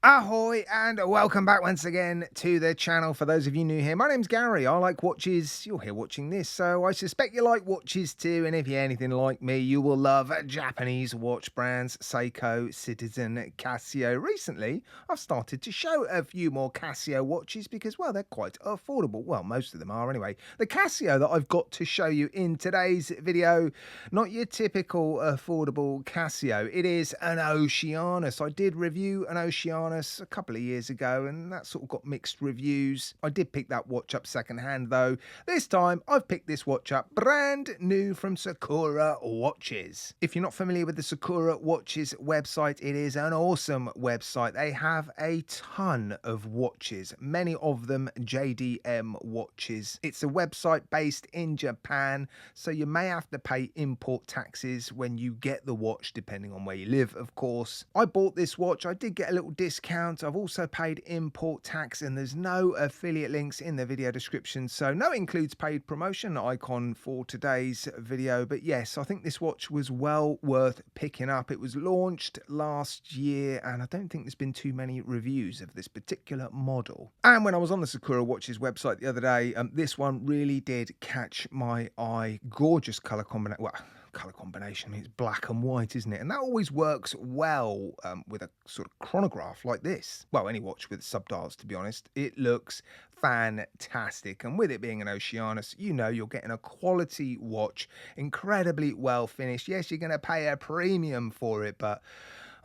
Ahoy and welcome back once again to the channel. For those of you new here, my name's Gary. I like watches. You're here watching this, so I suspect you like watches too. And if you're anything like me, you will love Japanese watch brands Seiko, Citizen, Casio. Recently, I've started to show a few more Casio watches because, well, they're quite affordable. Well, most of them are anyway. The Casio that I've got to show you in today's video, not your typical affordable Casio. It is an Oceanus. I did review an Oceanus a couple of years ago and that sort of got mixed reviews. I did pick that watch up secondhand though. This time I've picked this watch up brand new from Sakura Watches. If you're not familiar with the Sakura Watches website, it is an awesome website. They have a ton of watches, many of them JDM watches. It's a website based in Japan, so you may have to pay import taxes when you get the watch, depending on where you live, of course. I bought this watch. I did get a little discount. I've also paid import tax, and there's no affiliate links in the video description, so no includes paid promotion icon for today's video. But yes, I think this watch was well worth picking up. It was launched last year, and I don't think there's been too many reviews of this particular model. And when I was on the Sakura Watches website the other day, this one really did catch my eye. Gorgeous color combination. Well, color combination. I mean, it's black and white, isn't it? And that always works well with a sort of chronograph like this. Well, any watch with subdials, to be honest. It looks fantastic. And with it being an Oceanus, you know you're getting a quality watch, incredibly well finished. Yes, you're going to pay a premium for it, but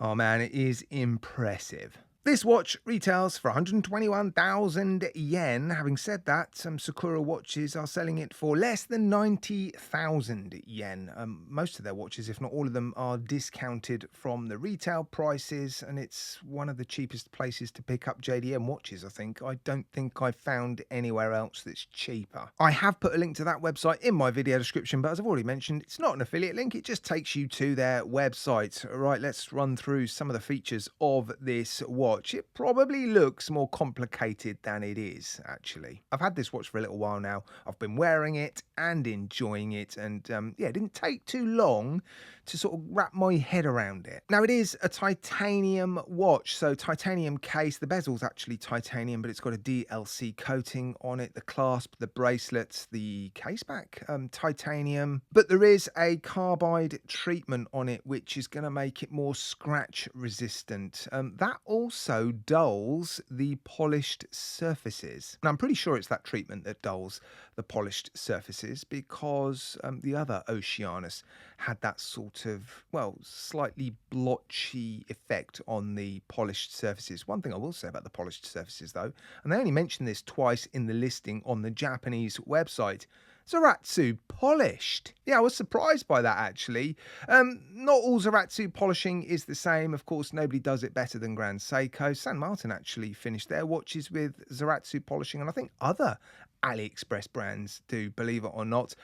oh man, it is impressive. This watch retails for 121,000 yen. Having said that, some Sakura watches are selling it for less than 90,000 yen. Most of their watches, if not all of them, are discounted from the retail prices, and it's one of the cheapest places to pick up JDM watches, I think. I don't think I've found anywhere else that's cheaper. I have put a link to that website in my video description, but as I've already mentioned, it's not an affiliate link. It just takes you to their website. All right, let's run through some of the features of this watch. It probably looks more complicated than it is, actually. I've had this watch for a little while now. I've been wearing it and enjoying it, and yeah, it didn't take too long to sort of wrap my head around it. Now, it is a titanium watch, so titanium case. The bezel's actually titanium, but it's got a DLC coating on it. The clasp, the bracelets, the caseback, titanium. But there is a carbide treatment on it, which is going to make it more scratch resistant. That also dulls the polished surfaces. And I'm pretty sure it's that treatment that dulls the polished surfaces, because the other Oceanus had that sort of, well, slightly blotchy effect on the polished surfaces. One thing I will say about the polished surfaces though, and they only mention this twice in the listing on the Japanese website, Zaratsu polished. Yeah, I was surprised by that, actually. Not all Zaratsu polishing is the same. Of course, nobody does it better than Grand Seiko. San Martin actually finished their watches with Zaratsu polishing, and I think other AliExpress brands do, believe it or not.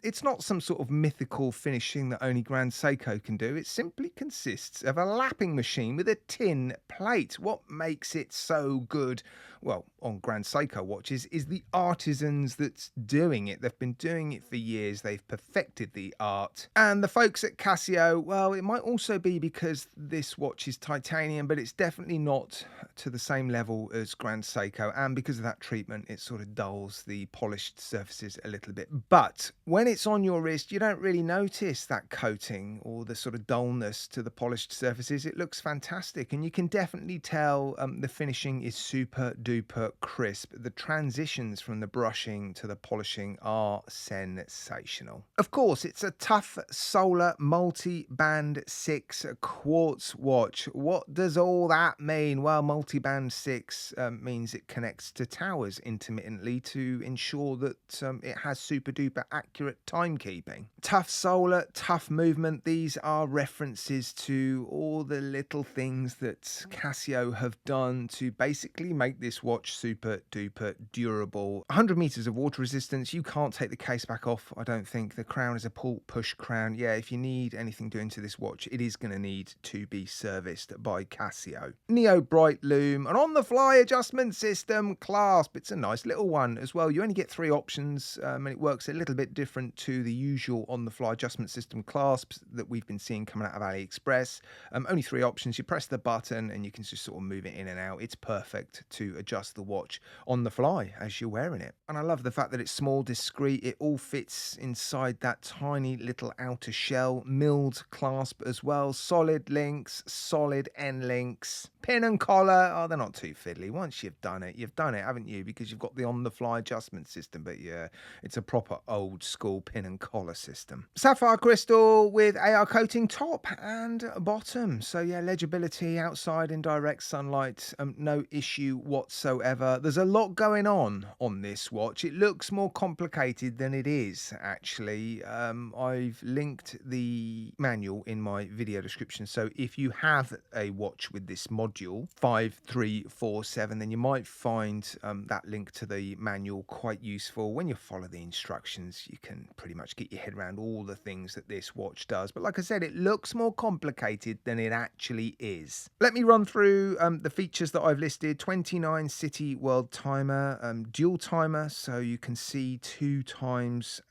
It's not some sort of mythical finishing that only Grand Seiko can do. It simply consists of a lapping machine with a tin plate. What makes it so good, well, on Grand Seiko watches, is the artisans that's doing it. They've been doing it for years. They've perfected the art. And the folks at Casio, well, it might also be because this watch is titanium, but it's definitely not to the same level as Grand Seiko. And because of that treatment, it sort of dulls the polished surfaces a little bit. But when it's on your wrist, you don't really notice that coating or the sort of dullness to the polished surfaces. It looks fantastic, and you can definitely tell the finishing is super duper crisp. The transitions from the brushing to the polishing are sensational. Of course, it's a tough solar multi-band 6 quartz watch. What does all that mean? Well, multi-band 6 means it connects to towers intermittently to ensure that it has super duper accurate timekeeping. Tough solar, tough movement. These are references to all the little things that Casio have done to basically make this watch super duper durable. 100 meters of water resistance. You can't can't take the case back off, I don't think. The crown is a push crown. Yeah, if you need anything doing to this watch, it is going to need to be serviced by Casio. Neo Bright Loom, an on-the-fly adjustment system clasp. It's a nice little one as well. You only get 3 options, and it works a little bit different to the usual on-the-fly adjustment system clasps that we've been seeing coming out of AliExpress. Only 3 options. You press the button and you can just sort of move it in and out. It's perfect to adjust the watch on the fly as you're wearing it. And I love the fact that it's small, discreet. It all fits inside that tiny little outer shell. Milled clasp as well. Solid links, solid end links. Pin and collar. Oh, they're not too fiddly. Once you've done it, haven't you? Because you've got the on-the-fly adjustment system. But yeah, it's a proper old school pin and collar system. Sapphire crystal with AR coating top and bottom. So yeah, legibility outside in direct sunlight. No issue whatsoever. There's a lot going on this watch. It looks more complicated than it is, actually. I've linked the manual in my video description. So if you have a watch with this module 5347, then you might find that link to the manual quite useful. When you follow the instructions, you can pretty much get your head around all the things that this watch does. But like I said, it looks more complicated than it actually is. Let me run through the features that I've listed. 29 city world timer, dual timer, so you can see 2 times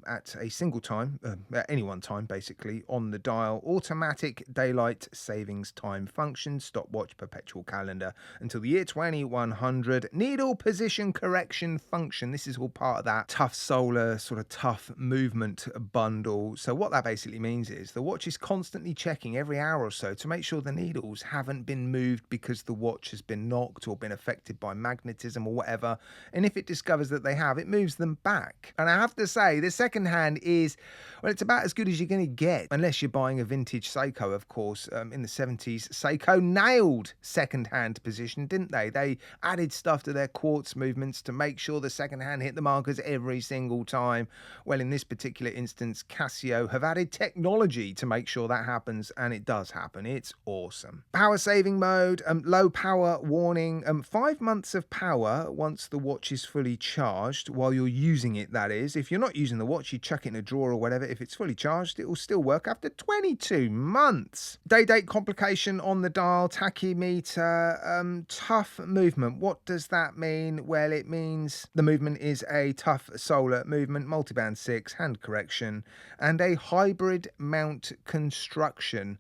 at a single time, at any one time basically, on the dial. Automatic daylight savings time function, stopwatch, perpetual calendar until the year 2100. Needle position correction function. This is all part of that tough solar, sort of tough movement bundle. So what that basically means is the watch is constantly checking every hour or so to make sure the needles haven't been moved because the watch has been knocked or been affected by magnetism or whatever. And if it discovers that they have, it moves them back. And I have to say, the second hand is, well, it's about as good as you're going to get, unless you're buying a vintage Seiko, of course. In the 70s, Seiko nailed second hand position, didn't they? They added stuff to their quartz movements to make sure the second hand hit the markers every single time. Well, in this particular instance, Casio have added technology to make sure that happens, and it does happen. It's awesome. Power saving mode, low power warning, 5 months of power once the watch is fully charged, while you're using it, that is. If you're not using the watch, you chuck it in a drawer or whatever. If it's fully charged, it will still work after 22 months. Day-date complication on the dial, tachymeter, tough movement. What does that mean? Well, it means the movement is a tough solar movement, multiband 6, hand correction, and a hybrid mount construction.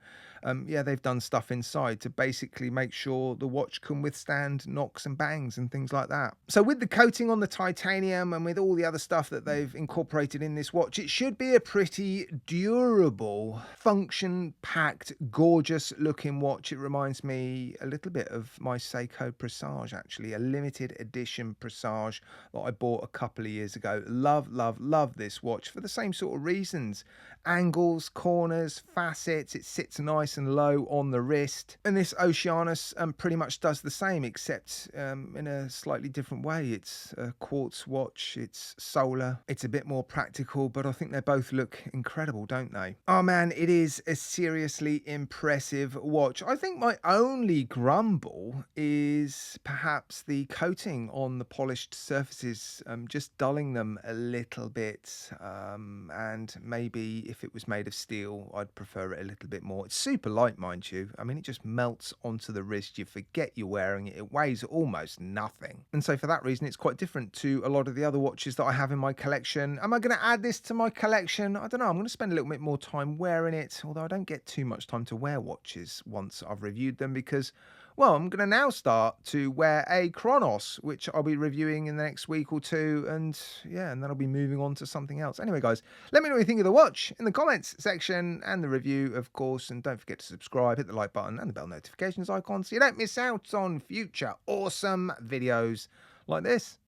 Yeah, they've done stuff inside to basically make sure the watch can withstand knocks and bangs and things like that. So with the coating on the titanium and with all the other stuff that they've incorporated in this watch, it should be a pretty durable, function-packed, gorgeous-looking watch. It reminds me a little bit of my Seiko Presage, actually, a limited edition Presage that I bought a couple of years ago. Love, love, love this watch for the same sort of reasons. Angles, corners, facets, it sits nice and low on the wrist. And this Oceanus pretty much does the same, except in a slightly different way. It's a quartz watch, it's solar, it's a bit more practical, but I think they both look incredible, don't they? Oh man, it is a seriously impressive watch. I think my only grumble is perhaps the coating on the polished surfaces, just dulling them a little bit, and maybe if it was made of steel, I'd prefer it a little bit more. It's super light, mind you. I mean, it just melts onto the wrist. You forget you're wearing it. It weighs almost nothing. And so for that reason, it's quite different to a lot of the other watches that I have in my collection. Am I going to add this to my collection? I don't know. I'm going to spend a little bit more time wearing it, although I don't get too much time to wear watches once I've reviewed them because, well, I'm going to now start to wear a Chronos, which I'll be reviewing in the next week or two. And yeah, and then I'll be moving on to something else. Anyway, guys, let me know what you think of the watch in the comments section and the review, of course. And don't forget to subscribe, hit the like button and the bell notifications icon so you don't miss out on future awesome videos like this.